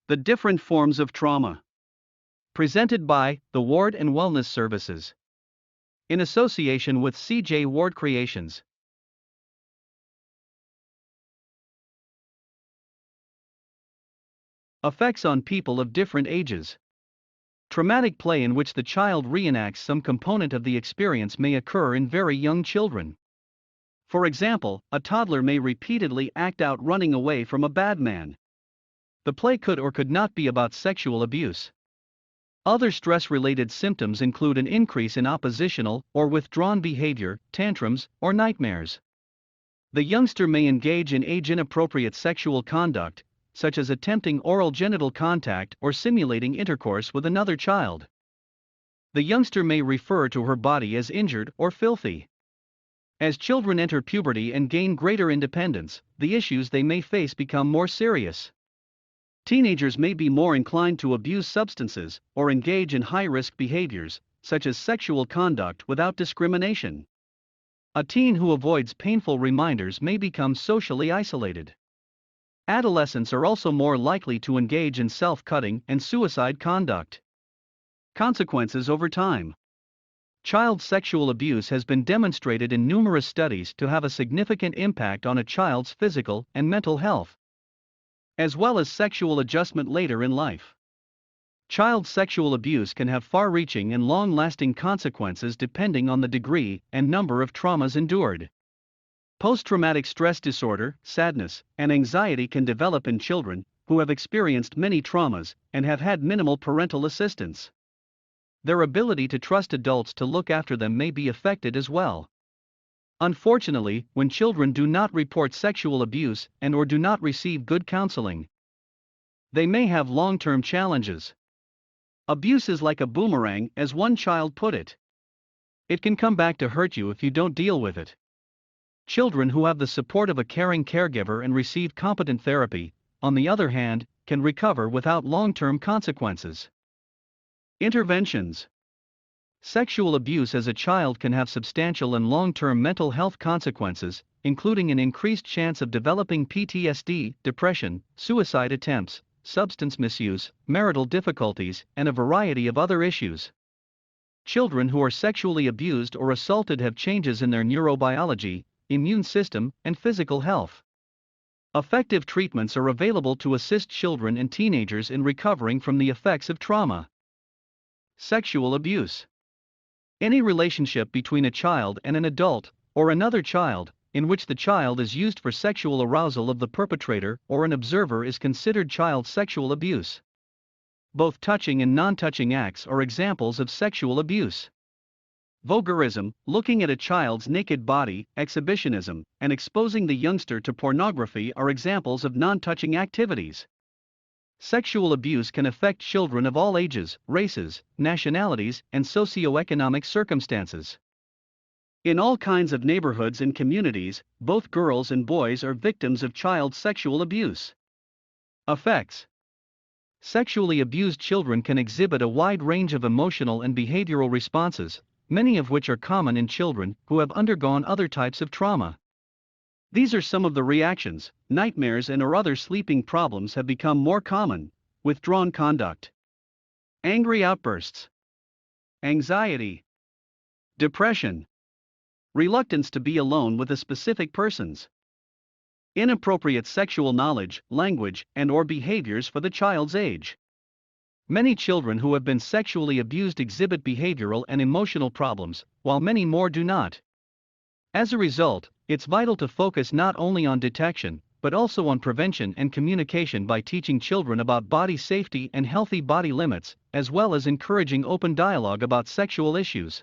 The different forms of trauma. Presented by the Ward and Wellness Services. In association with CJ Ward Creations. Effects on people of different ages. Traumatic play in which the child reenacts some component of the experience may occur in very young children. For example, a toddler may repeatedly act out running away from a bad man. The play could or could not be about sexual abuse. Other stress-related symptoms include an increase in oppositional or withdrawn behavior, tantrums, or nightmares. The youngster may engage in age-inappropriate sexual conduct, such as attempting oral genital contact or simulating intercourse with another child. The youngster may refer to her body as injured or filthy. As children enter puberty and gain greater independence, the issues they may face become more serious. Teenagers may be more inclined to abuse substances or engage in high-risk behaviors, such as sexual conduct without discrimination. A teen who avoids painful reminders may become socially isolated. Adolescents are also more likely to engage in self-cutting and suicide conduct. Consequences over time. Child sexual abuse has been demonstrated in numerous studies to have a significant impact on a child's physical and mental health, as well as sexual adjustment later in life. Child sexual abuse can have far-reaching and long-lasting consequences depending on the degree and number of traumas endured. Post-traumatic stress disorder, sadness, and anxiety can develop in children who have experienced many traumas and have had minimal parental assistance. Their ability to trust adults to look after them may be affected as well. Unfortunately, when children do not report sexual abuse and/or do not receive good counseling, they may have long-term challenges. Abuse is like a boomerang, as one child put it. It can come back to hurt you if you don't deal with it. Children who have the support of a caring caregiver and receive competent therapy, on the other hand, can recover without long-term consequences. Interventions. Sexual abuse as a child can have substantial and long-term mental health consequences, including an increased chance of developing PTSD, depression, suicide attempts, substance misuse, marital difficulties, and a variety of other issues. Children who are sexually abused or assaulted have changes in their neurobiology, immune system, and physical health. Effective treatments are available to assist children and teenagers in recovering from the effects of trauma. Sexual abuse. Any relationship between a child and an adult, or another child, in which the child is used for sexual arousal of the perpetrator or an observer is considered child sexual abuse. Both touching and non-touching acts are examples of sexual abuse. Voyeurism, looking at a child's naked body, exhibitionism, and exposing the youngster to pornography are examples of non-touching activities. Sexual abuse can affect children of all ages, races, nationalities, and socioeconomic circumstances. In all kinds of neighborhoods and communities, both girls and boys are victims of child sexual abuse. Effects. Sexually abused children can exhibit a wide range of emotional and behavioral responses, many of which are common in children who have undergone other types of trauma. These are some of the reactions. Nightmares and/or other sleeping problems have become more common. Withdrawn conduct, angry outbursts, anxiety, depression, reluctance to be alone with a specific persons, inappropriate sexual knowledge, language, and/or behaviors for the child's age. Many children who have been sexually abused exhibit behavioral and emotional problems, while many more do not. As a result, it's vital to focus not only on detection, but also on prevention and communication by teaching children about body safety and healthy body limits, as well as encouraging open dialogue about sexual issues.